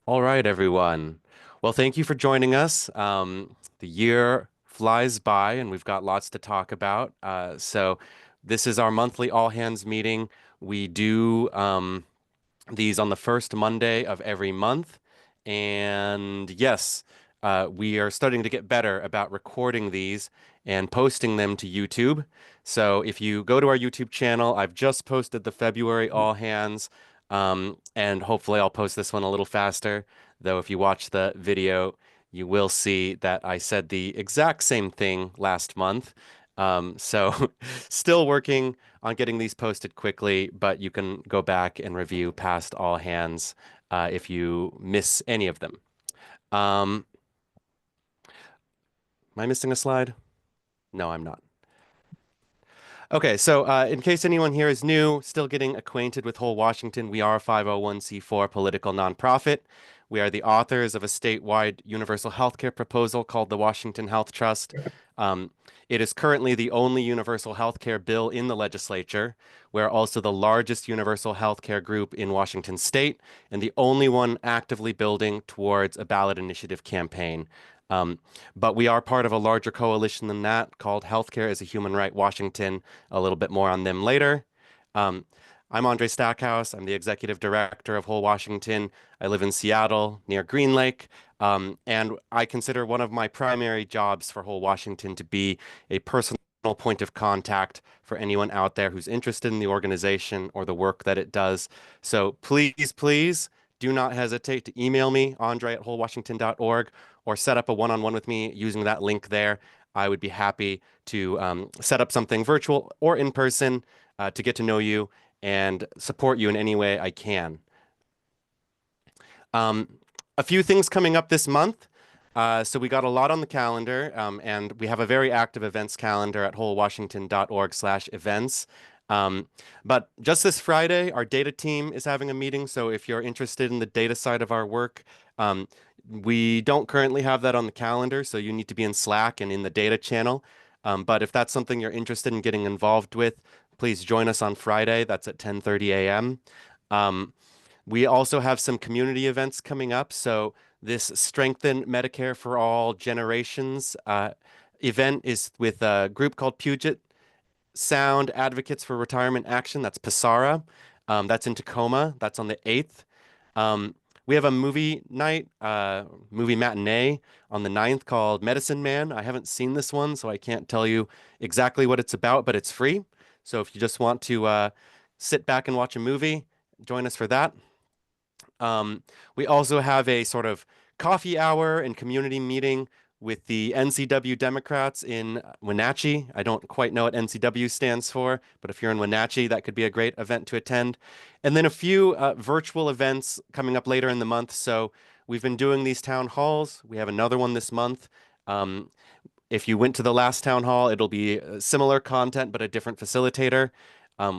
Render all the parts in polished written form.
All right, everyone. Well, thank you for joining us. The year flies by, and we've got lots to talk about. So, this is our monthly all hands meeting. We do these on the first Monday of every month. And yes, we are starting to get better about recording these and posting them to YouTube. So if you go to our YouTube channel, I've just posted the February All Hands, and hopefully I'll post this one a little faster. Though if you watch the video, you will see that I said the exact same thing last month. So still working on getting these posted quickly, but you can go back and review past all hands if you miss any of them. Um, am I missing a slide? No, I'm not. Okay, so in case anyone here is new, still getting acquainted with Whole Washington, we are a 501c4 political nonprofit. We are the authors of a statewide universal healthcare proposal called the Washington Health Trust. Um, it is currently the only universal healthcare bill in the legislature. We're also the largest universal healthcare group in Washington state and the only one actively building towards a ballot initiative campaign. Um, but we are part of a larger coalition than that called Healthcare is a Human Right Washington. A little bit more on them later. Um, I'm Andre Stackhouse. I'm the executive director of Whole Washington. I live in Seattle near Green Lake. And I consider one of my primary jobs for Whole Washington to be a personal point of contact for anyone out there who's interested in the organization or the work that it does. So please do not hesitate to email me, andre@wholewashington.org, or set up a one-on-one with me using that link there. I would be happy to set up something virtual or in person to get to know you and support you in any way I can. Um, a few things coming up this month. So we got a lot on the calendar, and we have a very active events calendar at wholewashington.org/events. But just this Friday, our data team is having a meeting. So if you're interested in the data side of our work, um, we don't currently have that on the calendar, so you need to be in Slack and in the data channel. But if that's something you're interested in getting involved with, please join us on Friday. That's at 10:30 a.m. Um, we also have some community events coming up. So this Strengthen Medicare for All Generations event is with a group called Puget Sound Advocates for Retirement Action. That's PSARA. That's in Tacoma. That's on the 8th. Um, we have a movie night, movie matinee on the 9th called Medicine Man. I haven't seen this one, so I can't tell you exactly what it's about, but it's free. So if you just want to sit back and watch a movie, join us for that. We also have a sort of coffee hour and community meeting with the NCW Democrats in Wenatchee. I don't quite know what NCW stands for, but if you're in Wenatchee, that could be a great event to attend. And then a few virtual events coming up later in the month. So we've been doing these town halls. We have another one this month. Um, if you went to the last town hall, it'll be similar content, but a different facilitator.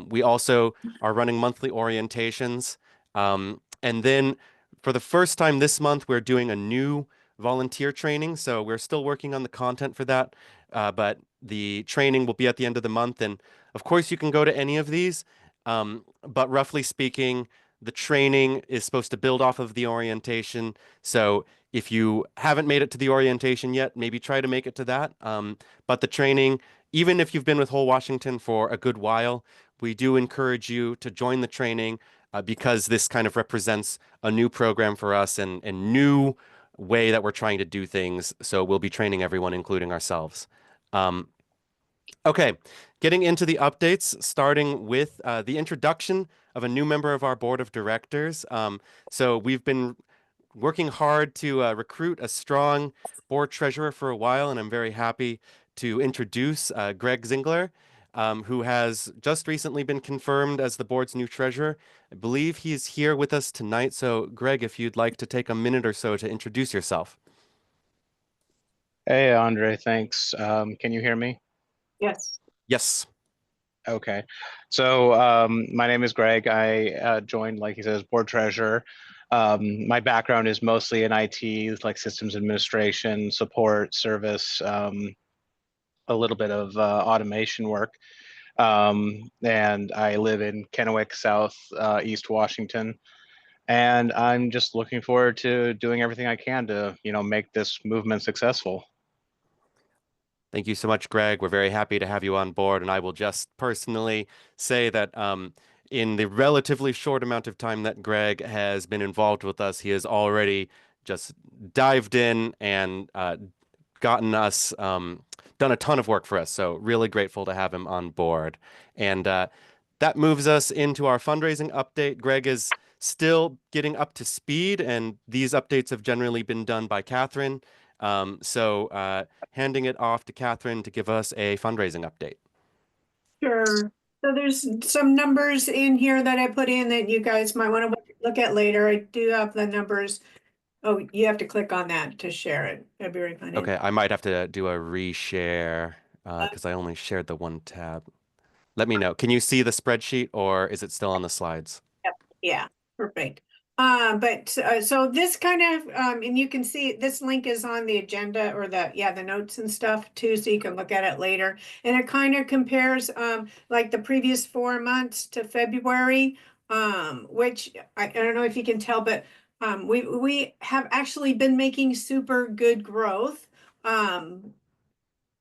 We also are running monthly orientations. And then for the first time this month, we're doing a new volunteer training. So we're still working on the content for that, but the training will be at the end of the month. And of course, you can go to any of these. But roughly speaking, the training is supposed to build off of the orientation. So if you haven't made it to the orientation yet, maybe try to make it to that. But the training, even if you've been with Whole Washington for a good while, we do encourage you to join the training because this kind of represents a new program for us and new way that we're trying to do things. So we'll be training everyone, including ourselves. Um, okay, getting into the updates, starting with the introduction of a new member of our board of directors. So we've been working hard to recruit a strong board treasurer for a while, and I'm very happy to introduce Greg Zingler, who has just recently been confirmed as the board's new treasurer. I believe he's here with us tonight. So, Greg, if you'd like to take a minute or so to introduce yourself. Hey, Andre, thanks. Can you hear me? Yes. Yes. Okay. So my name is Greg. I joined, like he says, board treasurer. My background is mostly in IT, like systems administration, support, service, a little bit of automation work. And I live in Kennewick, South East Washington. And I'm just looking forward to doing everything I can to, make this movement successful. Thank you so much, Greg. We're very happy to have you on board. And I will just personally say that in the relatively short amount of time that Greg has been involved with us, he has already just dived in and gotten us done a ton of work for us. So really grateful to have him on board. And that moves us into our fundraising update. Greg is still getting up to speed, and these updates have generally been done by Catherine. So handing it off to Catherine to give us a fundraising update. Sure. So there's some numbers in here that I put in that you guys might want to look at later. I do have the numbers. Oh, you have to click on that to share it. February funding. Okay, I might have to do a reshare because I only shared the one tab. Let me know. Can you see the spreadsheet or is it still on the slides? Yeah, perfect. So this kind of, and you can see this link is on the agenda or the notes and stuff too, so you can look at it later. And it kind of compares, like the previous 4 months to February, which I don't know if you can tell, but we have actually been making super good growth.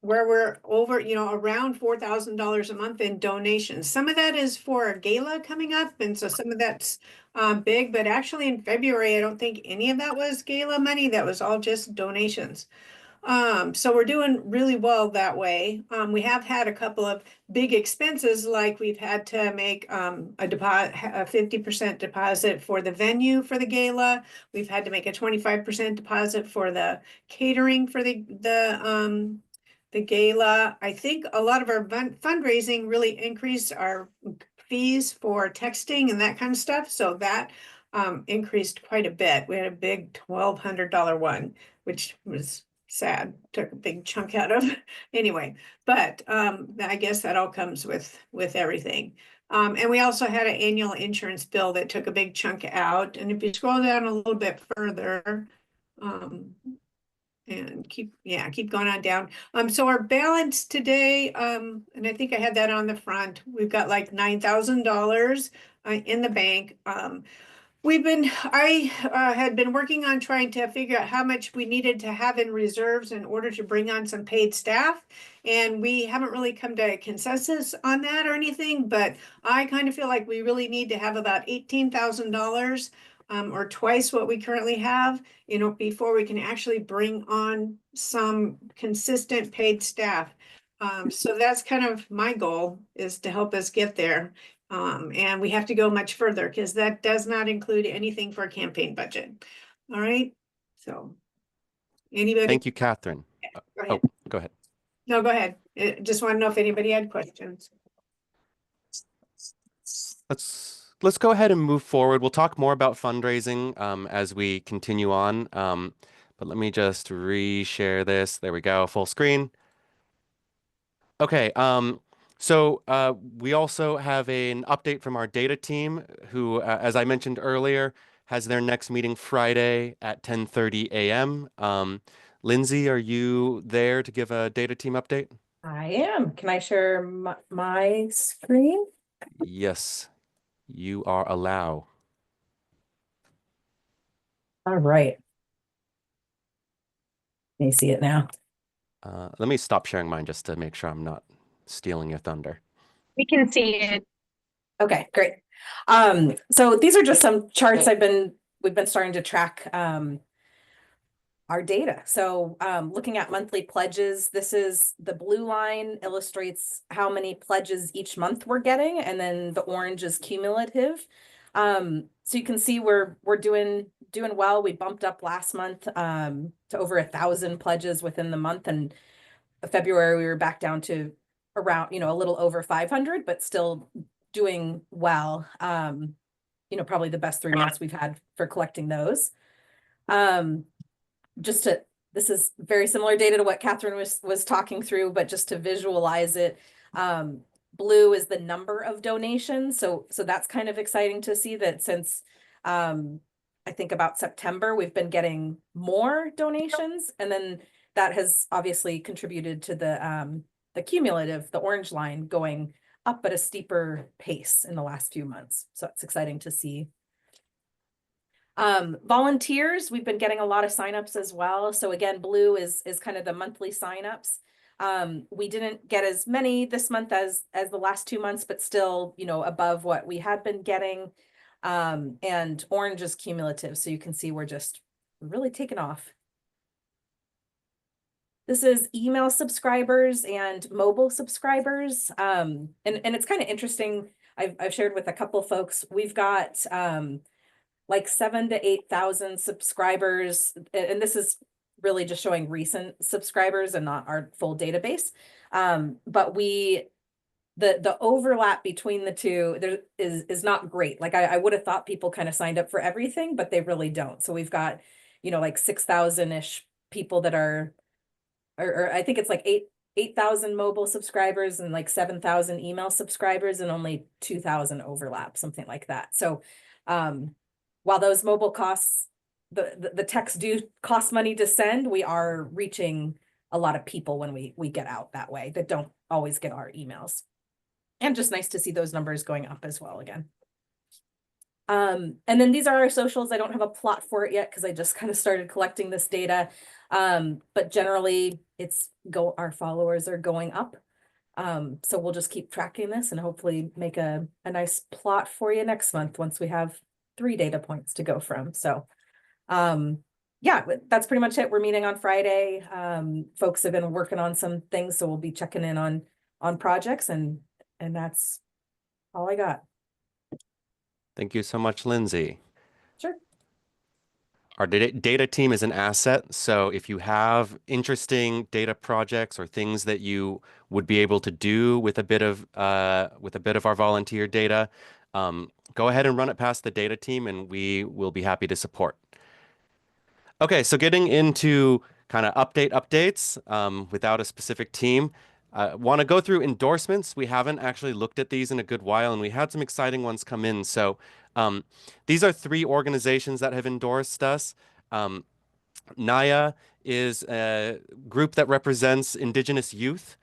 Where we're over, around $4,000 a month in donations. Some of that is for a gala coming up, and so some of that's big, but actually in February, I don't think any of that was gala money. That was all just donations. So we're doing really well that way. We have had a couple of big expenses, like we've had to make a 50% deposit for the venue for the gala. We've had to make a 25% deposit for the catering for the gala. I think a lot of our fundraising really increased our fees for texting and that kind of stuff. So that increased quite a bit. We had a big $1,200 one, which was sad, took a big chunk out of anyway. But I guess that all comes with everything. And we also had an annual insurance bill that took a big chunk out. And if you scroll down a little bit further, and keep going on down. So our balance today, and I think I had that on the front, we've got like $9,000 in the bank. I had been working on trying to figure out how much we needed to have in reserves in order to bring on some paid staff. And we haven't really come to a consensus on that or anything, but I kind of feel like we really need to have about $18,000 or twice what we currently have, before we can actually bring on some consistent paid staff. So that's kind of my goal, is to help us get there. And we have to go much further because that does not include anything for a campaign budget. All right. So anybody? Thank you, Catherine. Go ahead. Oh, go ahead. No, go ahead. Just want to know if anybody had questions. Let's go ahead and move forward. We'll talk more about fundraising as we continue on. But let me just reshare this. There we go, full screen. Okay, so we also have an update from our data team who, as I mentioned earlier, has their next meeting Friday at 10:30 a.m. Lindsay, are you there to give a data team update? I am. Can I share my screen? Yes, you are allowed. All right. Can you see it now? Let me stop sharing mine just to make sure I'm not stealing your thunder. We can see it. Okay, great. So these are just some charts we've been starting to track our data. So looking at monthly pledges, this is the blue line illustrates how many pledges each month we're getting, and then the orange is cumulative. So you can see we're doing well. We bumped up last month to over 1,000 pledges within the month, and February we were back down to around a little over 500, but still doing well. Probably the best 3 months we've had for collecting those. This is very similar data to what Catherine was talking through, but just to visualize it, blue is the number of donations. So that's kind of exciting to see that since I think about September, we've been getting more donations, and then that has obviously contributed to the cumulative, the orange line, going up at a steeper pace in the last few months. So it's exciting to see. Volunteers, we've been getting a lot of signups as well. So again, blue is kind of the monthly signups. We didn't get as many this month as the last 2 months, but still, you know, above what we had been getting. And orange is cumulative, so you can see we're just really taking off. This is email subscribers and mobile subscribers. And it's kind of interesting. I've shared with a couple folks, we've got like 7,000 to 8,000 subscribers. And this is really just showing recent subscribers and not our full database. But the overlap between the two there is not great. Like I would have thought people kind of signed up for everything, but they really don't. So we've got, you know, like 6,000-ish people that are, or I think it's like 8,000 mobile subscribers and like 7,000 email subscribers and only 2,000 overlap, something like that. So while those mobile costs, the texts do cost money to send, we are reaching a lot of people when we get out that way that don't always get our emails. And just nice to see those numbers going up as well again. And then these are our socials. I don't have a plot for it yet because I just kind of started collecting this data. But generally our followers are going up. So we'll just keep tracking this and hopefully make a nice plot for you next month once we have 3 data points to go from. So yeah, that's pretty much it. We're meeting on Friday. Folks have been working on some things, so we'll be checking in on projects, and that's all I got. Thank you so much, Lindsay. Sure. Our data team is an asset. So if you have interesting data projects or things that you would be able to do with a bit of our volunteer data, go ahead and run it past the data team, and we will be happy to support. Okay, so getting into kind of updates without a specific team. Want to go through endorsements. We haven't actually looked at these in a good while, and we had some exciting ones come in. So these are 3 organizations that have endorsed us. NAYA is a group that represents Indigenous youth.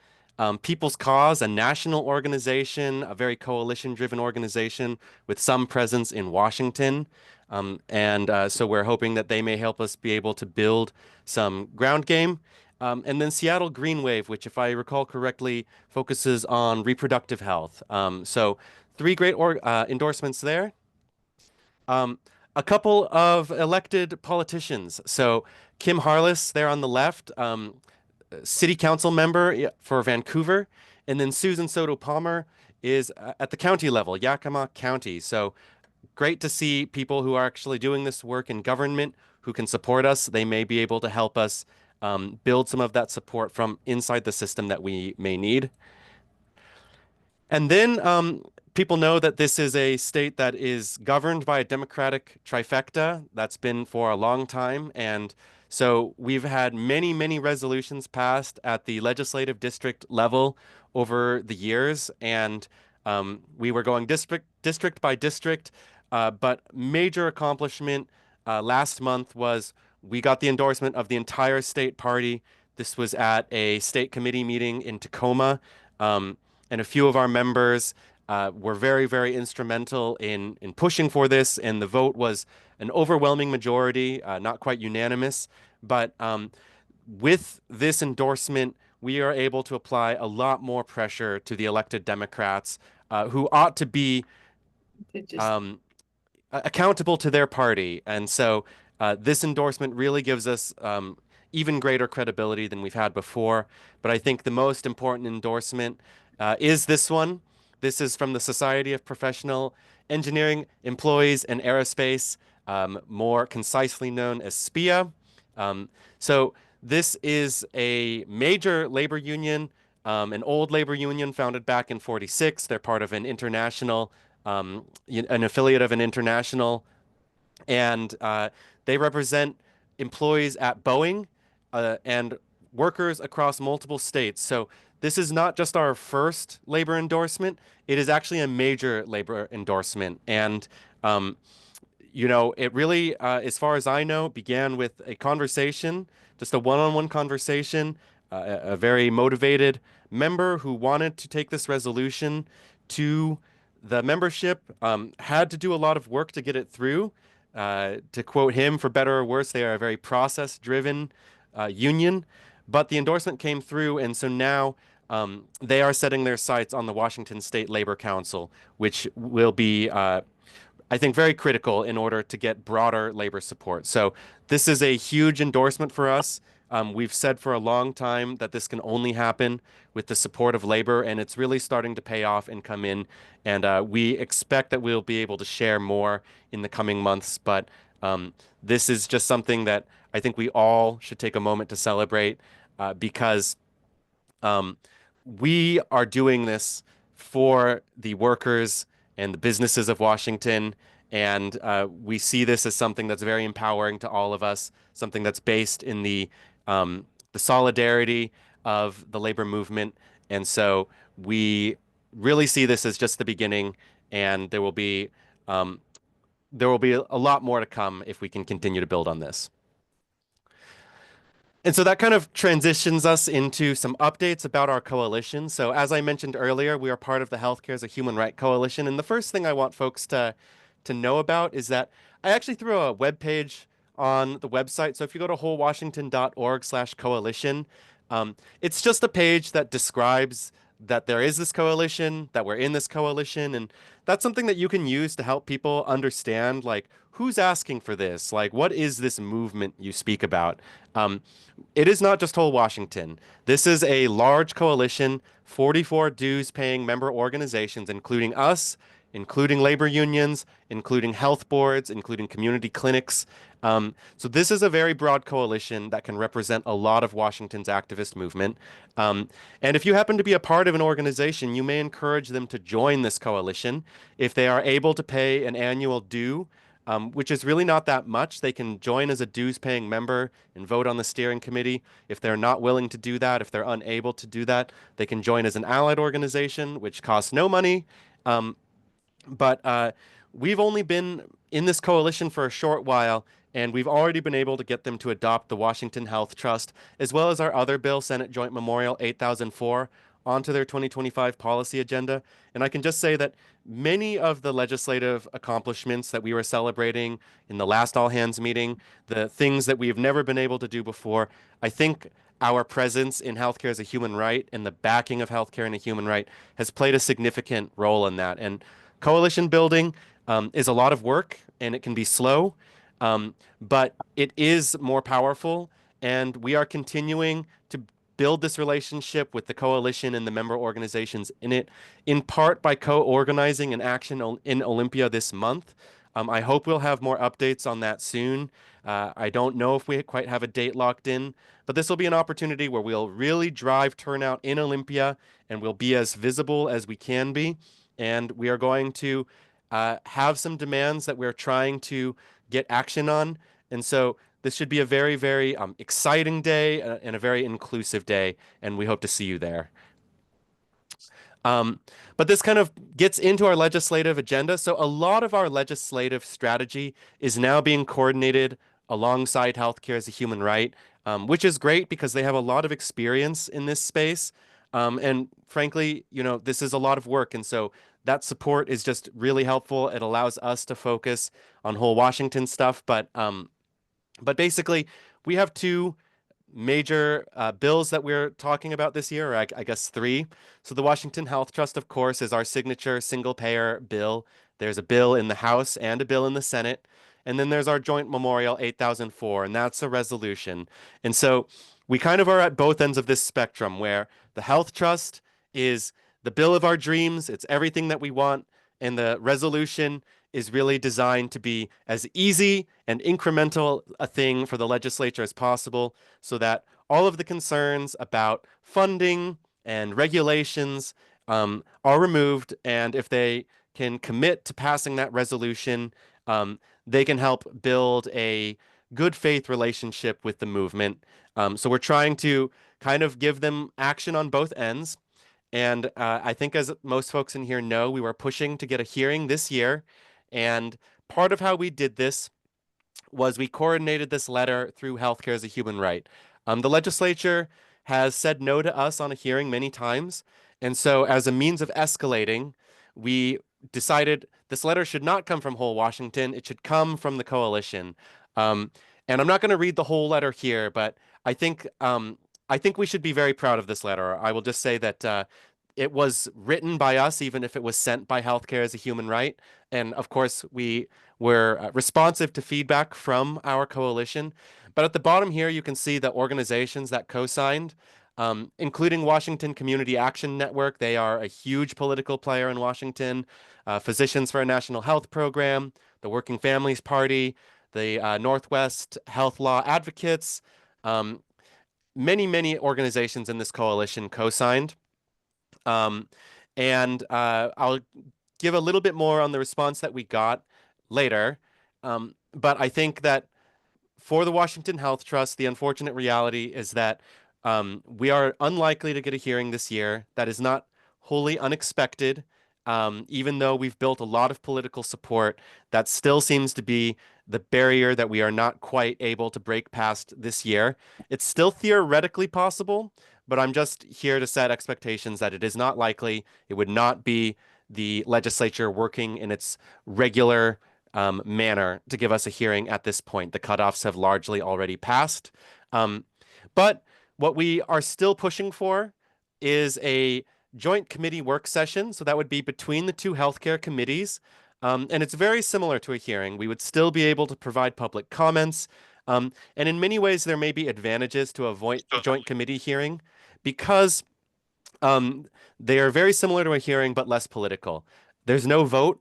People's Cause, a national organization, a very coalition-driven organization with some presence in Washington. So we're hoping that they may help us be able to build some ground game. And then Seattle Green Wave, which, if I recall correctly, focuses on reproductive health. So 3 great endorsements there. A couple of elected politicians. So Kim Harless there on the left, city council member for Vancouver. And then Susan Soto Palmer is at the county level, Yakima County. So great to see people who are actually doing this work in government who can support us. They may be able to help us build some of that support from inside the system that we may need. And then people know that this is a state that is governed by a Democratic trifecta. That's been for a long time. And so we've had many, many resolutions passed at the legislative district level over the years. And we were going district by district. But major accomplishment last month was we got the endorsement of the entire state party. This was at a state committee meeting in Tacoma. And a few of our members were very, very instrumental in pushing for this. And the vote was an overwhelming majority, not quite unanimous. But with this endorsement, we are able to apply a lot more pressure to the elected Democrats who ought to be accountable to their party. And so this endorsement really gives us even greater credibility than we've had before. But I think the most important endorsement is this one. This is from the Society of Professional Engineering Employees and Aerospace, more concisely known as SPEA. So this is a major labor union, an old labor union founded back in '46. They're part of an international, an affiliate of an international, and they represent employees at Boeing and workers across multiple states. So this is not just our first labor endorsement. It is actually a major labor endorsement. And, it really, as far as I know, began with a conversation, just a one-on-one conversation, a very motivated member who wanted to take this resolution to the membership, had to do a lot of work to get it through. To quote him, for better or worse, they are a very process-driven union. But the endorsement came through, and so now they are setting their sights on the Washington State Labor Council, which will be, I think, very critical in order to get broader labor support. So this is a huge endorsement for us. We've said for a long time that this can only happen with the support of labor, and it's really starting to pay off and come in. And we expect that we'll be able to share more in the coming months. But this is just something that I think we all should take a moment to celebrate because we are doing this for the workers and the businesses of Washington. And we see this as something that's very empowering to all of us, something that's based in the solidarity of the labor movement. And so we really see this as just the beginning, and there will be a lot more to come if we can continue to build on this. And so that kind of transitions us into some updates about our coalition. So as I mentioned earlier, we are part of the Healthcare as a Human Right Coalition. And the first thing I want folks to know about is that I actually threw a web page on the website. So if you go to wholewashington.org/coalition, it's just a page that describes that there is this coalition, that we're in this coalition, and that's something that you can use to help people understand, like, who's asking for this? Like, what is this movement you speak about? It is not just Whole Washington. This is a large coalition, 44 dues-paying member organizations, including us, including labor unions, including health boards, including community clinics. So this is a very broad coalition that can represent a lot of Washington's activist movement. And if you happen to be a part of an organization, you may encourage them to join this coalition. If they are able to pay an annual due, which is really not that much, they can join as a dues-paying member and vote on the steering committee. If they're not willing to do that, if they're unable to do that, they can join as an allied organization, which costs no money. But we've only been in this coalition for a short while, and we've already been able to get them to adopt the Washington Health Trust, as well as our other bill, Senate Joint Memorial 8004, onto their 2025 policy agenda. And I can just say that many of the legislative accomplishments that we were celebrating in the last all hands meeting, the things that we've never been able to do before, I think our presence in healthcare as a human right and the backing of healthcare and a human right has played a significant role in that. And coalition building is a lot of work, and it can be slow, but it is more powerful, and we are continuing to build this relationship with the coalition and the member organizations in it, in part by co-organizing an action in Olympia this month. I hope we'll have more updates on that soon. I don't know if we quite have a date locked in, but this will be an opportunity where we'll really drive turnout in Olympia, and we'll be as visible as we can be. And we are going to have some demands that we're trying to get action on. And so this should be a very, very exciting day and a very inclusive day, and we hope to see you there. But this kind of gets into our legislative agenda. So a lot of our legislative strategy is now being coordinated alongside healthcare as a human right, which is great because they have a lot of experience in this space. And frankly, you know, this is a lot of work. And so that support is just really helpful. It allows us to focus on whole Washington stuff. But basically, we have two major bills that we're talking about this year, or I guess three. So the Washington Health Trust, of course, is our signature single-payer bill. There's a bill in the House and a bill in the Senate. And then there's our Joint Memorial 8004, and that's a resolution. And so we kind of are at both ends of this spectrum, where the Health Trust is the bill of our dreams. It's everything that we want. And the resolution is really designed to be as easy and incremental a thing for the legislature as possible, so that all of the concerns about funding and regulations are removed. And if they can commit to passing that resolution, they can help build a good faith relationship with the movement. So we're trying to kind of give them action on both ends. And I think, as most folks in here know, we were pushing to get a hearing this year. And part of how we did this was we coordinated this letter through Healthcare as a Human Right. The legislature has said no to us on a hearing many times. And so as a means of escalating, we decided this letter should not come from Whole Washington. It should come from the coalition. Um, and I'm not going to read the whole letter here, but I think we should be very proud of this letter. I will just say that it was written by us, even if it was sent by Healthcare as a Human Right. And of course, we were responsive to feedback from our coalition. But at the bottom here, you can see the organizations that co-signed, including Washington Community Action Network. They are a huge political player in Washington. Physicians for a National Health Program, the Working Families Party, the Northwest Health Law Advocates. Many organizations in this coalition co-signed. I'll give a little bit more on the response that we got later. But I think that for the Washington Health Trust, the unfortunate reality is that we are unlikely to get a hearing this year. That is not wholly unexpected. Even though we've built a lot of political support, that still seems to be the barrier that we are not quite able to break past this year. It's still theoretically possible, but I'm just here to set expectations that it is not likely. It would not be the legislature working in its regular manner to give us a hearing at this point. The cutoffs have largely already passed. But what we are still pushing for is a joint committee work session. So that would be between the two healthcare committees. And it's very similar to a hearing. We would still be able to provide public comments. And in many ways, there may be advantages to a joint committee hearing because they are very similar to a hearing, but less political. There's no vote.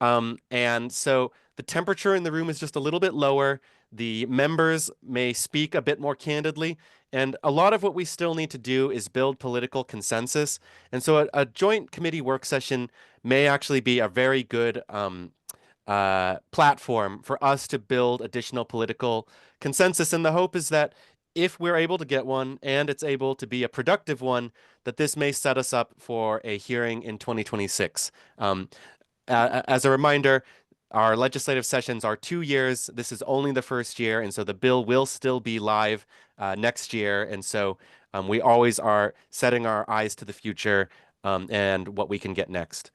And so the temperature in the room is just a little bit lower. The members may speak a bit more candidly. And a lot of what we still need to do is build political consensus. And so a joint committee work session may actually be a very good platform for us to build additional political consensus. And the hope is that if we're able to get one and it's able to be a productive one, that this may set us up for a hearing in 2026. As a reminder, our legislative sessions are 2 years. This is only the first year, and so the bill will still be live next year. And so we always are setting our eyes to the future and what we can get next.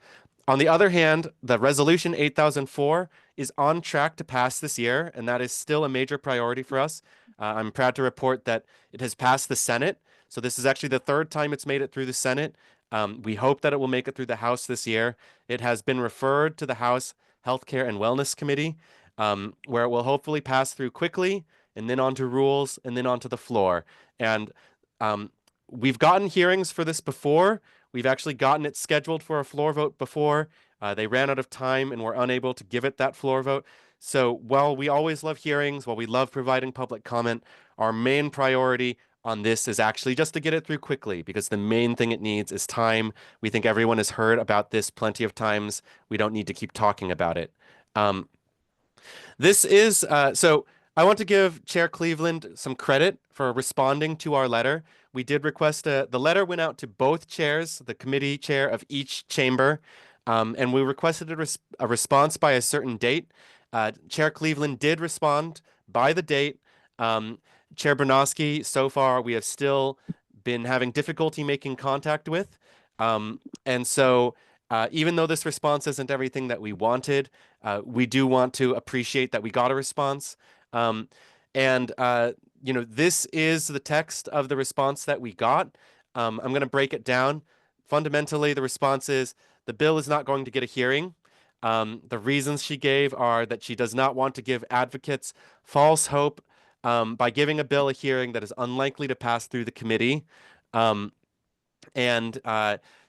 On the other hand, the Resolution 8004 is on track to pass this year, and that is still a major priority for us. I'm proud to report that it has passed the Senate. So this is actually the third time it's made it through the Senate. We hope that it will make it through the House this year. It has been referred to the House Healthcare and Wellness Committee, where it will hopefully pass through quickly, and then on to rules, and then onto the floor. And we've gotten hearings for this before. We've actually gotten it scheduled for a floor vote before. They ran out of time and were unable to give it that floor vote. So while we always love hearings, while we love providing public comment, our main priority on this is actually just to get it through quickly, because the main thing it needs is time. We think everyone has heard about this plenty of times. We don't need to keep talking about it. So I want to give Chair Cleveland some credit for responding to our letter. We did request the letter went out to both chairs, the committee chair of each chamber, and we requested a response by a certain date. Chair Cleveland did respond by the date. Chair Bernowski, so far, we have still been having difficulty making contact with. And so even though this response isn't everything that we wanted, we do want to appreciate that we got a response. This is the text of the response that we got. I'm going to break it down. Fundamentally, the response is the bill is not going to get a hearing. The reasons she gave are that she does not want to give advocates false hope by giving a bill a hearing that is unlikely to pass through the committee.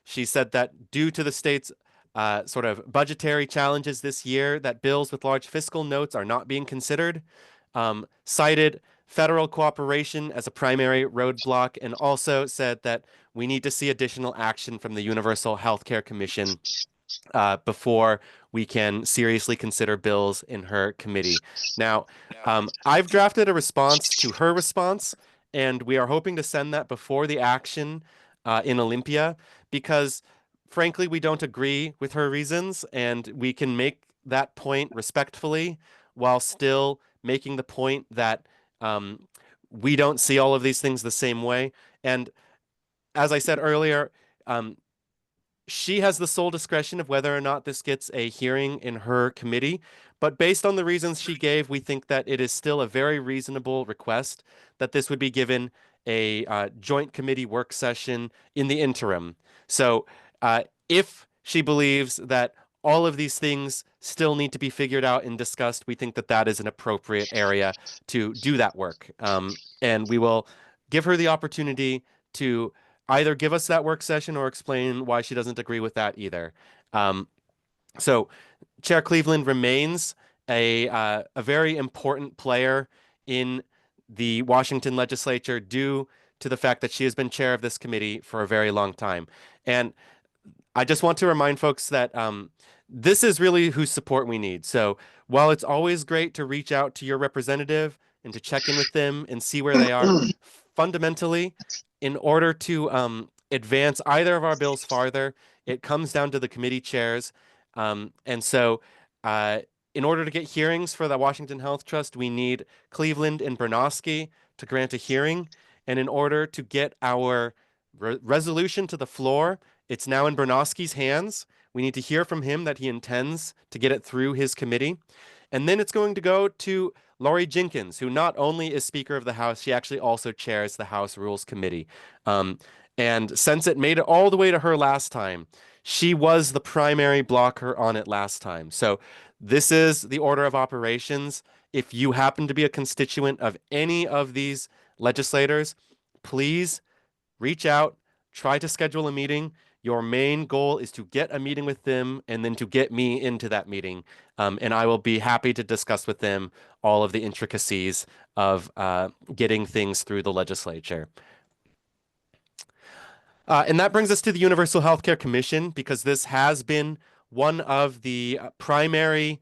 She said that due to the state's sort of budgetary challenges this year, that bills with large fiscal notes are not being considered, cited federal cooperation as a primary roadblock, and also said that we need to see additional action from the Universal Healthcare Commission before we can seriously consider bills in her committee. Now, I've drafted a response to her response, and we are hoping to send that before the action in Olympia, because frankly, we don't agree with her reasons, and we can make that point respectfully while still making the point that we don't see all of these things the same way. And as I said earlier, she has the sole discretion of whether or not this gets a hearing in her committee. But based on the reasons she gave, we think that it is still a very reasonable request that this would be given a joint committee work session in the interim. So if she believes that all of these things still need to be figured out and discussed, we think that that is an appropriate area to do that work. And we will give her the opportunity to either give us that work session or explain why she doesn't agree with that either. So Chair Cleveland remains a very important player in the Washington legislature due to the fact that she has been chair of this committee for a very long time. And I just want to remind folks that this is really whose support we need. So while it's always great to reach out to your representative and to check in with them and see where they are, fundamentally, in order to advance either of our bills farther, it comes down to the committee chairs. And so in order to get hearings for the Washington Health Trust, we need Cleveland and Bernofsky to grant a hearing. And in order to get our resolution to the floor, it's now in Bernofsky's hands. We need to hear from him that he intends to get it through his committee. And then it's going to go to Laurie Jenkins, who not only is Speaker of the House, she actually also chairs the House Rules Committee. And since it made it all the way to her last time, she was the primary blocker on it last time. So this is the order of operations. If you happen to be a constituent of any of these legislators, please reach out, try to schedule a meeting. Your main goal is to get a meeting with them and then to get me into that meeting. And I will be happy to discuss with them all of the intricacies of getting things through the legislature. And that brings us to the Universal Healthcare Commission, because this has been one of the primary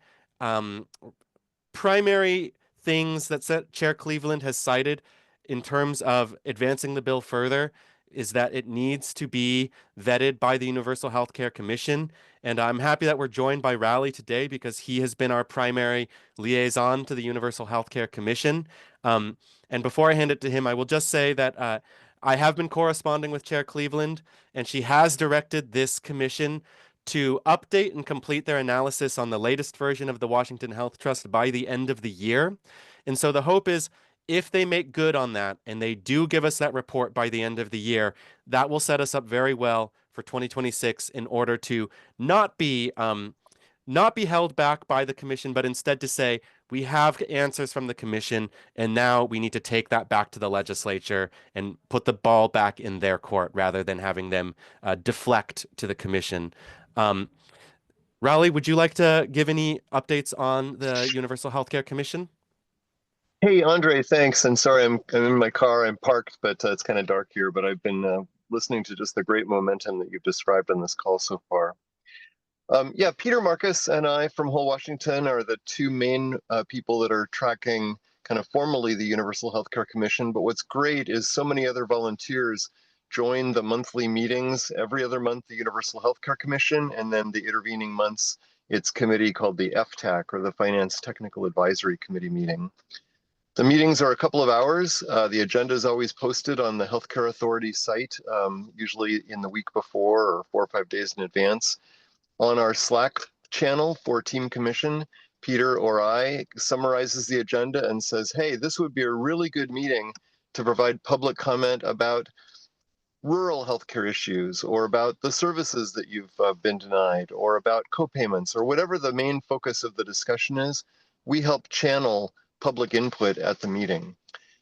things that Chair Cleveland has cited in terms of advancing the bill further, is that it needs to be vetted by the Universal Healthcare Commission. And I'm happy that we're joined by Rally today because he has been our primary liaison to the Universal Healthcare Commission. And before I hand it to him, I will just say that I have been corresponding with Chair Cleveland, and she has directed this commission to update and complete their analysis on the latest version of the Washington Health Trust by the end of the year. And so the hope is, if they make good on that and they do give us that report by the end of the year, that will set us up very well for 2026 in order to not be held back by the commission, but instead to say, we have answers from the commission, and now we need to take that back to the legislature and put the ball back in their court rather than having them deflect to the commission. Raleigh, would you like to give any updates on the Universal Healthcare Commission? Hey, Andre, thanks. And sorry, I'm in my car. I'm parked, but it's kind of dark here. But I've been listening to just the great momentum that you've described on this call so far. Yeah, Peter Marcus and I from Whole Washington are the two main people that are tracking kind of formally the Universal Healthcare Commission. But what's great is so many other volunteers join the monthly meetings. Every other month, the Universal Healthcare Commission, and then the intervening months, its committee called the FTAC, or the Finance Technical Advisory Committee meeting. The meetings are a couple of hours. The agenda is always posted on the Healthcare Authority site, usually in the week before or 4 or 5 days in advance. On our Slack channel for Team Commission, Peter or I summarizes the agenda and says, hey, this would be a really good meeting to provide public comment about rural healthcare issues, or about the services that you've been denied, or about co-payments, or whatever the main focus of the discussion is. We help channel public input at the meeting.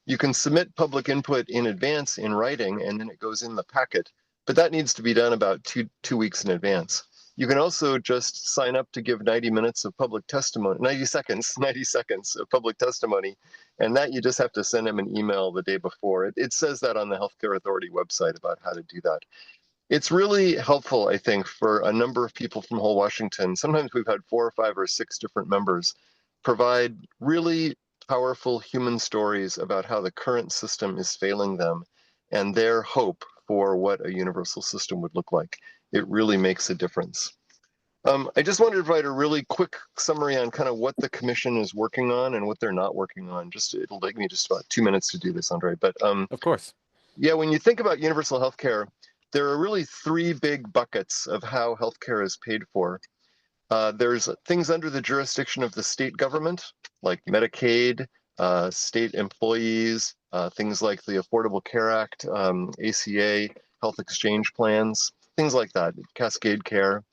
You can submit public input in advance in writing, and then it goes in the packet, but that needs to be done about two weeks in advance. You can also just sign up to give 90 minutes of public testimony, 90 seconds of public testimony, and that you just have to send them an email the day before. It says that on the Healthcare Authority website about how to do that. It's really helpful, I think, for a number of people from Whole Washington. Sometimes we've had 4 or 5 or 6 different members provide really powerful human stories about how the current system is failing them and their hope for what a universal system would look like. It really makes a difference. I just wanted to provide a really quick summary on kind of what the commission is working on and what they're not working on. It'll take me just about 2 minutes to do this, Andre. But of course. Yeah, when you think about universal healthcare, there are really three big buckets of how healthcare is paid for. There's things under the jurisdiction of the state government, like Medicaid, state employees, things like the Affordable Care Act, ACA, health exchange plans, things like that, Cascade Care.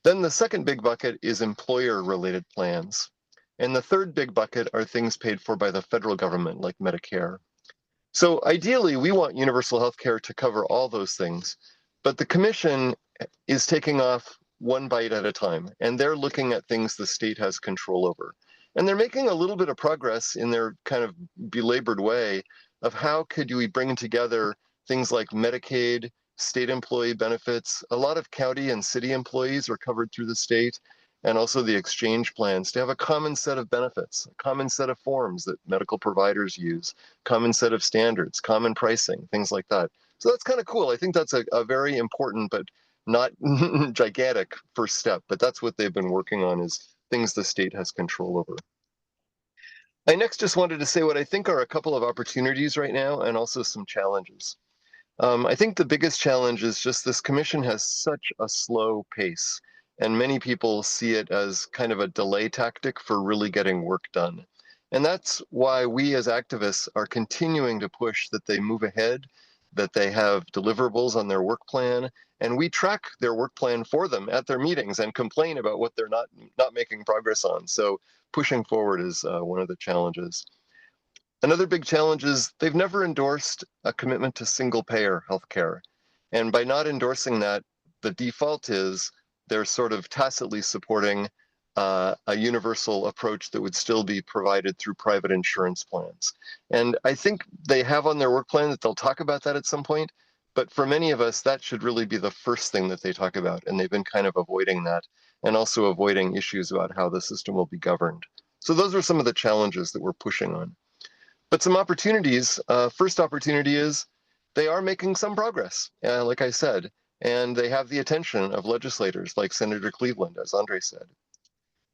Then the second big bucket is employer-related plans. And the third big bucket are things paid for by the federal government, like Medicare. So ideally, we want universal health care to cover all those things, but the commission is taking off one bite at a time, and they're looking at things the state has control over. And they're making a little bit of progress in their kind of belabored way of how could we bring together things like Medicaid, state employee benefits. A lot of county and city employees are covered through the state, and also the exchange plans to have a common set of benefits, a common set of forms that medical providers use, common set of standards, common pricing, things like that. So that's kind of cool. I think that's a very important but not gigantic first step, but that's what they've been working on, is things the state has control over. I next just wanted to say what I think are a couple of opportunities right now and also some challenges. I think the biggest challenge is just this commission has such a slow pace, and many people see it as kind of a delay tactic for really getting work done. And that's why we as activists are continuing to push that they move ahead, that they have deliverables on their work plan, and we track their work plan for them at their meetings and complain about what they're not making progress on. So pushing forward is one of the challenges. Another big challenge is they've never endorsed a commitment to single payer healthcare. And by not endorsing that, the default is they're sort of tacitly supporting a universal approach that would still be provided through private insurance plans. And I think they have on their work plan that they'll talk about that at some point, but for many of us, that should really be the first thing that they talk about. And they've been kind of avoiding that, and also avoiding issues about how the system will be governed. So those are some of the challenges that we're pushing on. But some opportunities, first opportunity is they are making some progress, like I said, and they have the attention of legislators like Senator Cleveland, as Andre said.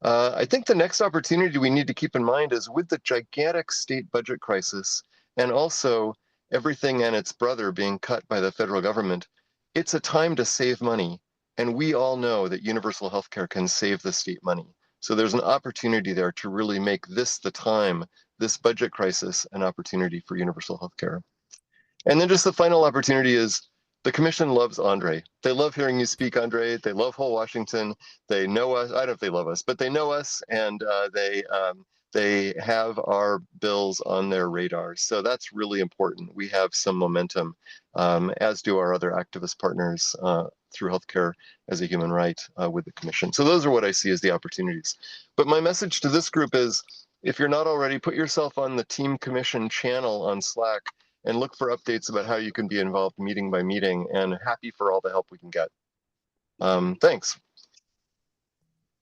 I think the next opportunity we need to keep in mind is with the gigantic state budget crisis and also everything and its brother being cut by the federal government, it's a time to save money. And we all know that universal healthcare can save the state money. So there's an opportunity there to really make this the time, this budget crisis, an opportunity for universal healthcare. And then just the final opportunity is the commission loves Andre. They love hearing you speak, Andre. They love whole Washington. They know us. I don't know if they love us, but they know us, and they have our bills on their radars. So that's really important. We have some momentum, as do our other activist partners through healthcare as a human right with the commission. So those are what I see as the opportunities. But my message to this group is, if you're not already, put yourself on the Team Commission channel on Slack and look for updates about how you can be involved meeting by meeting, and happy for all the help we can get. Thanks.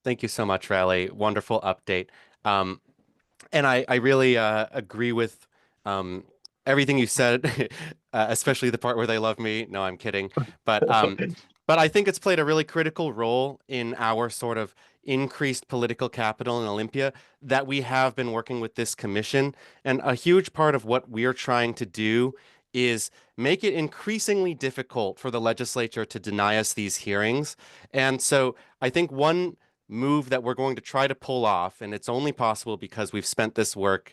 Thank you so much, Riley. Wonderful update. And I really agree with everything you said, especially the part where they love me. No, I'm kidding. But I think it's played a really critical role in our sort of increased political capital in Olympia that we have been working with this commission. And a huge part of what we're trying to do is make it increasingly difficult for the legislature to deny us these hearings. And so I think one move that we're going to try to pull off, and it's only possible because we've spent this work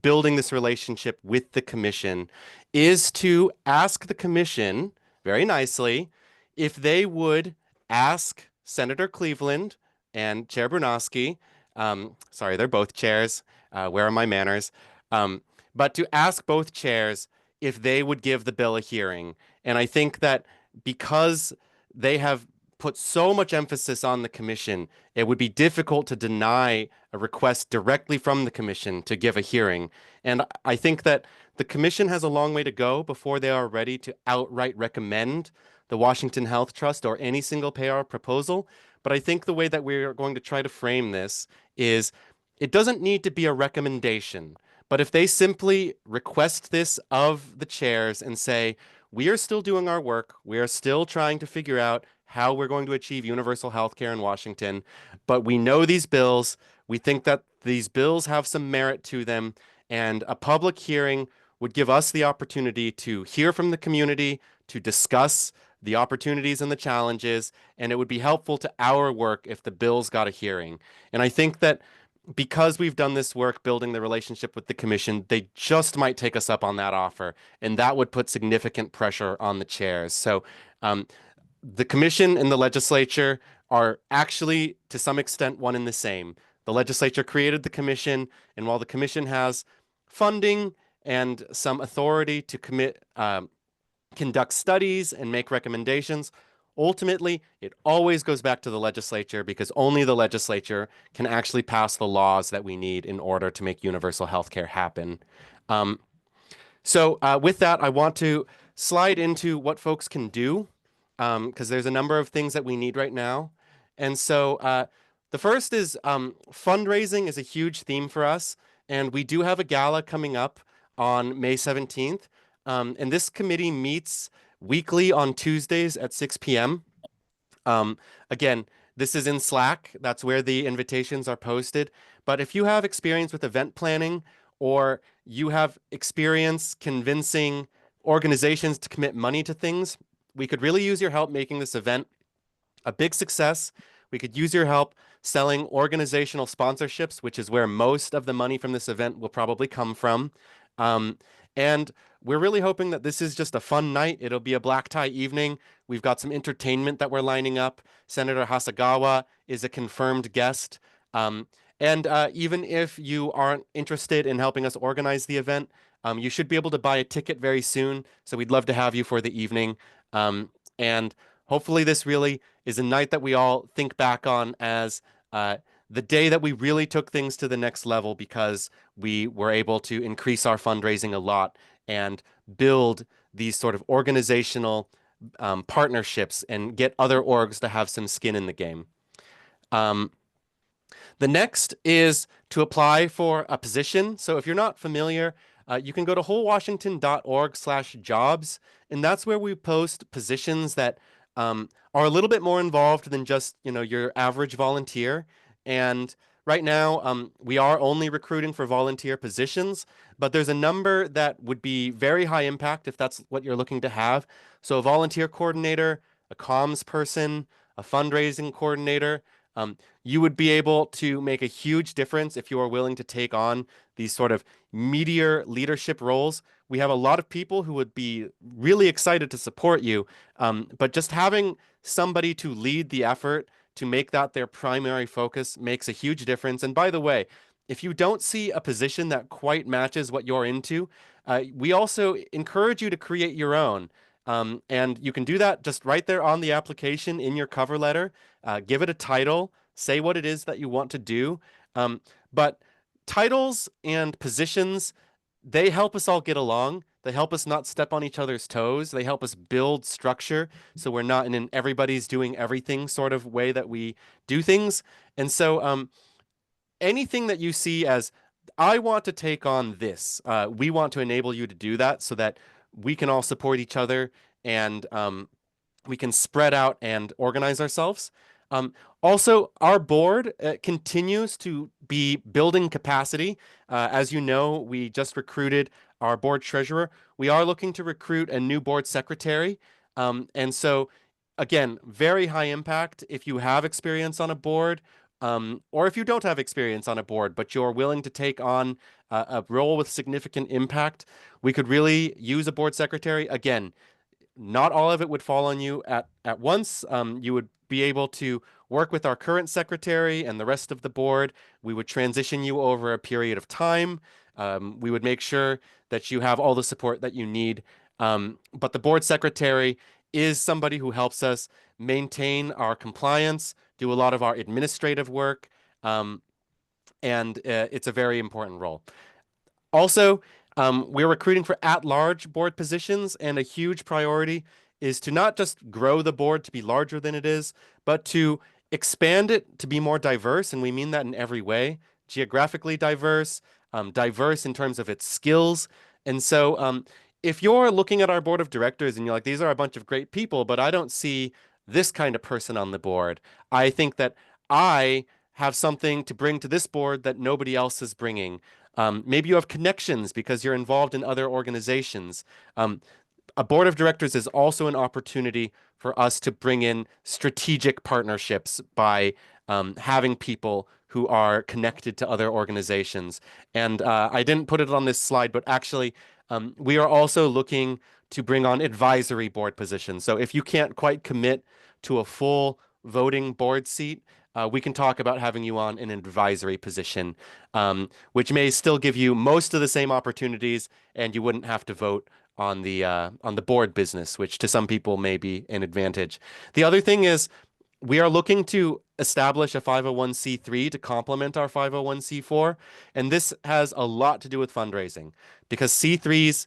building this relationship with the commission, is to ask the commission very nicely if they would ask Senator Cleveland and Chair Brunowski, sorry, they're both chairs, where are my manners, but to ask both chairs if they would give the bill a hearing. And I think that because they have put so much emphasis on the commission, it would be difficult to deny a request directly from the commission to give a hearing. And I think that the commission has a long way to go before they are ready to outright recommend the Washington Health Trust or any single payer proposal. But I think the way that we're going to try to frame this is it doesn't need to be a recommendation, but if they simply request this of the chairs and say, we are still doing our work, we are still trying to figure out how we're going to achieve universal health care in Washington, but we know these bills, we think that these bills have some merit to them, and a public hearing would give us the opportunity to hear from the community, to discuss the opportunities and the challenges, and it would be helpful to our work if the bills got a hearing. And I think that because we've done this work building the relationship with the commission, they just might take us up on that offer, and that would put significant pressure on the chairs. So the commission and the legislature are actually, to some extent, one and the same. The legislature created the commission, and while the commission has funding and some authority to conduct studies and make recommendations, ultimately, it always goes back to the legislature, because only the legislature can actually pass the laws that we need in order to make universal health care happen. So with that, I want to slide into what folks can do, because there's a number of things that we need right now. And so the first is fundraising is a huge theme for us. And we do have a gala coming up on May 17th. And this committee meets weekly on Tuesdays at 6 p.m. Again, this is in Slack. That's where the invitations are posted. But if you have experience with event planning, or you have experience convincing organizations to commit money to things, we could really use your help making this event a big success. We could use your help selling organizational sponsorships, which is where most of the money from this event will probably come from. And we're really hoping that this is just a fun night. It'll be a black tie evening. We've got some entertainment that we're lining up. Senator Hasagawa is a confirmed guest. And even if you aren't interested in helping us organize the event, you should be able to buy a ticket very soon. So we'd love to have you for the evening. And hopefully this really is a night that we all think back on as the day that we really took things to the next level, because we were able to increase our fundraising a lot and build these sort of organizational partnerships and get other orgs to have some skin in the game. The next is to apply for a position. So if you're not familiar, you can go to wholewashington.org/jobs, and that's where we post positions that are a little bit more involved than just, your average volunteer. And right now, we are only recruiting for volunteer positions, but there's a number that would be very high impact if that's what you're looking to have. So a volunteer coordinator, a comms person, a fundraising coordinator. You would be able to make a huge difference if you are willing to take on these sort of meatier leadership roles. We have a lot of people who would be really excited to support you, but just having somebody to lead the effort, to make that their primary focus, makes a huge difference. And by the way, if you don't see a position that quite matches what you're into, we also encourage you to create your own. And you can do that just right there on the application in your cover letter. Give it a title, say what it is that you want to do. But titles and positions, they help us all get along. They help us not step on each other's toes. They help us build structure, so we're not in an everybody's doing everything sort of way that we do things. And so anything that you see as, I want to take on this, we want to enable you to do that so that we can all support each other, and we can spread out and organize ourselves. Also, our board continues to be building capacity. As you know, we just recruited our board treasurer. We are looking to recruit a new board secretary. And so, again, very high impact. If you have experience on a board, or if you don't have experience on a board, but you're willing to take on a role with significant impact, we could really use a board secretary. Again, not all of it would fall on you at once. You would be able to work with our current secretary and the rest of the board. We would transition you over a period of time. We would make sure that you have all the support that you need. But the board secretary is somebody who helps us maintain our compliance, do a lot of our administrative work, and it's a very important role. Also, we're recruiting for at-large board positions, and a huge priority is to not just grow the board to be larger than it is, but to expand it to be more diverse, and we mean that in every way. Geographically diverse, diverse in terms of its skills. And so if you're looking at our board of directors and you're like, these are a bunch of great people, but I don't see this kind of person on the board, I think that I have something to bring to this board that nobody else is bringing. Maybe you have connections because you're involved in other organizations. a board of directors is also an opportunity for us to bring in strategic partnerships by having people who are connected to other organizations. And I didn't put it on this slide, but actually, we are also looking to bring on advisory board positions. So if you can't quite commit to a full voting board seat, we can talk about having you on an advisory position, which may still give you most of the same opportunities, and you wouldn't have to vote on the board business, which to some people may be an advantage. The other thing is we are looking to establish a 501c3 to complement our 501c4, and this has a lot to do with fundraising because C3s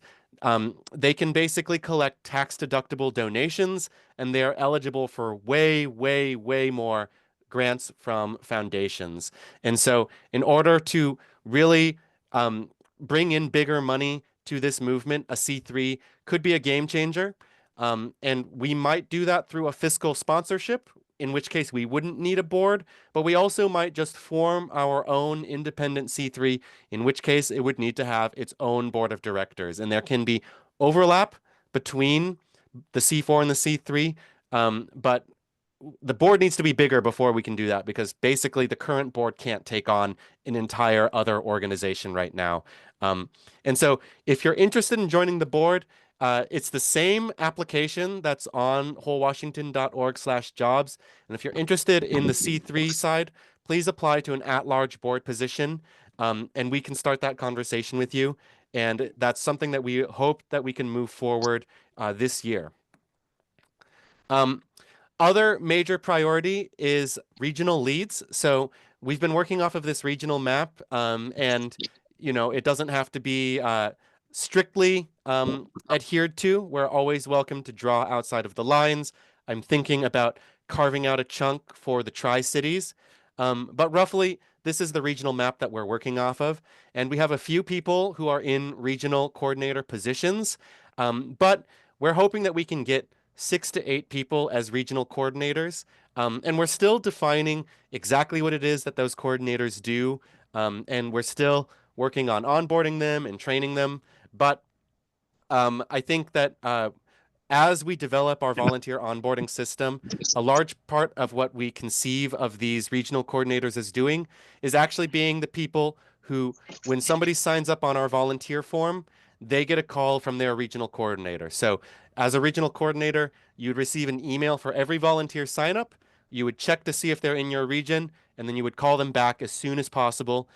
they can basically collect tax-deductible donations, and they are eligible for way, way, way more grants from foundations. And so in order to really bring in bigger money to this movement, a C3 could be a game changer. And we might do that through a fiscal sponsorship, in which case we wouldn't need a board, but we also might just form our own independent C3, in which case it would need to have its own board of directors. And there can be overlap between the C4 and the C3, but the board needs to be bigger before we can do that because basically the current board can't take on an entire other organization right now. And so if you're interested in joining the board, it's the same application that's on wholewashington.org/jobs. And if you're interested in the C3 side, please apply to an at-large board position, and we can start that conversation with you. And that's something that we hope that we can move forward this year. Other major priority is regional leads. So we've been working off of this regional map, and it doesn't have to be strictly adhered to. We're always welcome to draw outside of the lines. I'm thinking about carving out a chunk for the Tri-Cities. But roughly, this is the regional map that we're working off of. And we have a few people who are in regional coordinator positions. But we're hoping that we can get 6 to 8 people as regional coordinators. And we're still defining exactly what it is that those coordinators do. And we're still working on onboarding them and training them. But I think that as we develop our volunteer onboarding system, a large part of what we conceive of these regional coordinators as doing is actually being the people who, when somebody signs up on our volunteer form, they get a call from their regional coordinator. So as a regional coordinator, you'd receive an email for every volunteer sign up. You would check to see if they're in your region, and then you would call them back as soon as possible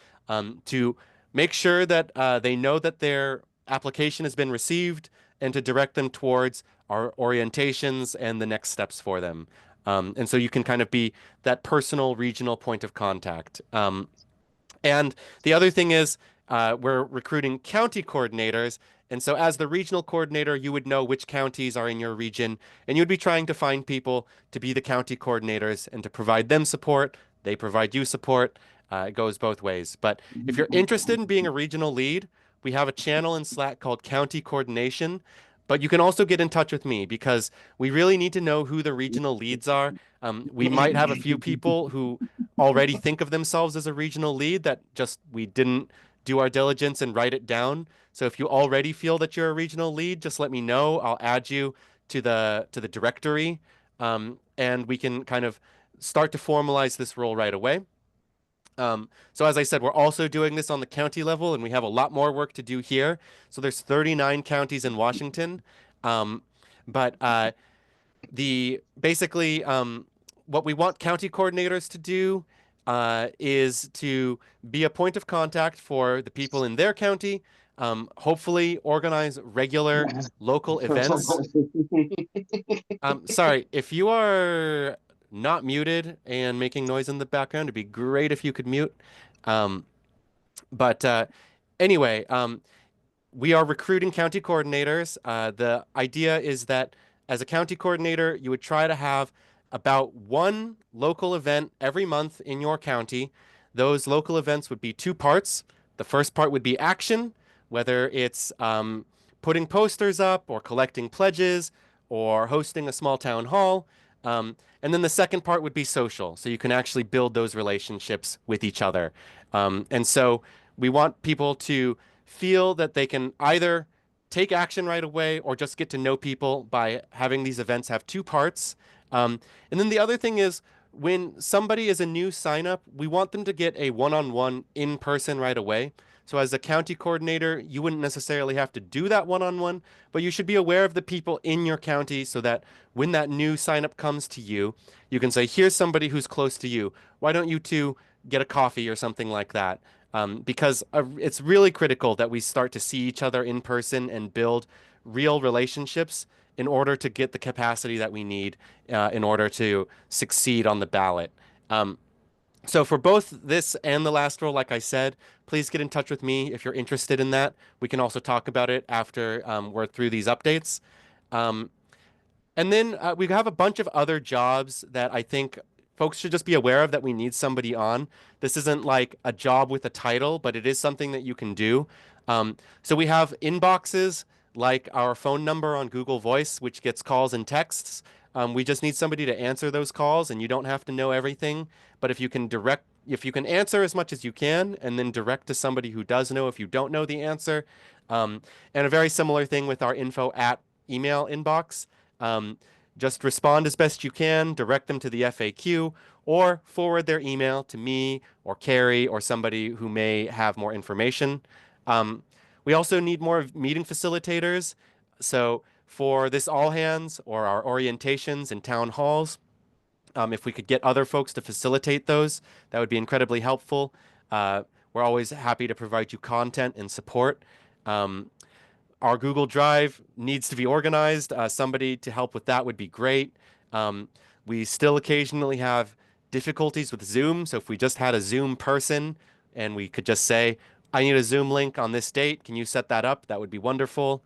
to make sure that they know that their application has been received and to direct them towards our orientations and the next steps for them. And so you can kind of be that personal regional point of contact. And the other thing is we're recruiting county coordinators. And so as the regional coordinator, you would know which counties are in your region, and you'd be trying to find people to be the county coordinators and to provide them support. They provide you support. It goes both ways. But if you're interested in being a regional lead, we have a channel in Slack called County Coordination. But you can also get in touch with me because we really need to know who the regional leads are. We might have a few people who already think of themselves as a regional lead that just we didn't do our diligence and write it down. So if you already feel that you're a regional lead, just let me know. I'll add you to the directory, and we can kind of start to formalize this role right away. So as I said, we're also doing this on the county level, and we have a lot more work to do here. So there's 39 counties in Washington. But basically what we want county coordinators to do is to be a point of contact for the people in their county, hopefully organize regular local events. Sorry, if you are not muted and making noise in the background, it'd be great if you could mute. Anyway, we are recruiting county coordinators. The idea is that as a county coordinator, you would try to have about one local event every month in your county. Those local events would be 2 parts. The first part would be action, whether it's putting posters up or collecting pledges or hosting a small town hall. And then the second part would be social, so you can actually build those relationships with each other. And so we want people to feel that they can either take action right away or just get to know people by having these events have two parts. And then the other thing is when somebody is a new sign up, we want them to get a one-on-one in person right away. So as a county coordinator, you wouldn't necessarily have to do that one-on-one, but you should be aware of the people in your county so that when that new sign up comes to you, you can say, here's somebody who's close to you. Why don't you two get a coffee or something like that? Because it's really critical that we start to see each other in person and build real relationships in order to get the capacity that we need in order to succeed on the ballot. So for both this and the last role, like I said, please get in touch with me if you're interested in that. We can also talk about it after we're through these updates. And then we have a bunch of other jobs that I think folks should just be aware of that we need somebody on. This isn't like a job with a title, but it is something that you can do. So we have inboxes like our phone number on Google Voice, which gets calls and texts. We just need somebody to answer those calls, and you don't have to know everything. But if you can answer as much as you can, and then direct to somebody who does know if you don't know the answer. And a very similar thing with our info at email inbox. Just respond as best you can, direct them to the FAQ, or forward their email to me or Carrie or somebody who may have more information. We also need more meeting facilitators. So for this all hands or our orientations and town halls, if we could get other folks to facilitate those, that would be incredibly helpful. We're always happy to provide you content and support. Our Google Drive needs to be organized. Somebody to help with that would be great. We still occasionally have difficulties with Zoom. So if we just had a Zoom person and we could just say, I need a Zoom link on this date, can you set that up? That would be wonderful.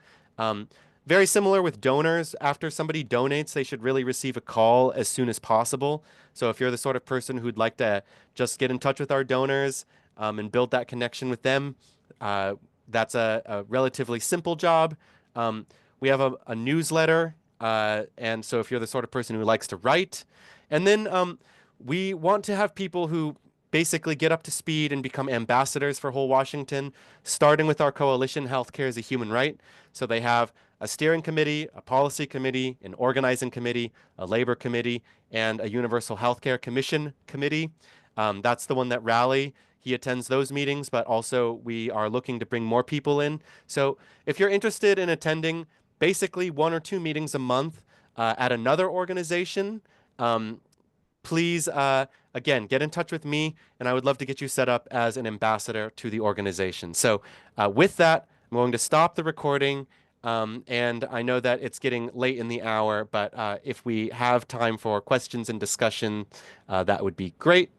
Very similar with donors. After somebody donates, they should really receive a call as soon as possible. So if you're the sort of person who'd like to just get in touch with our donors and build that connection with them, that's a relatively simple job. We have a newsletter, and so if you're the sort of person who likes to write, and then we want to have people who basically get up to speed and become ambassadors for Whole Washington, starting with our coalition, Healthcare is a Human Right. So they have a steering committee, a policy committee, an organizing committee, a labor committee, and a Universal Healthcare Commission committee. That's the one that Rally, he attends those meetings, but also we are looking to bring more people in. So if you're interested in attending basically 1 or 2 meetings a month at another organization, please, again, get in touch with me, and I would love to get you set up as an ambassador to the organization. So with that, I'm going to stop the recording, and I know that it's getting late in the hour, but if we have time for questions and discussion, that would be great.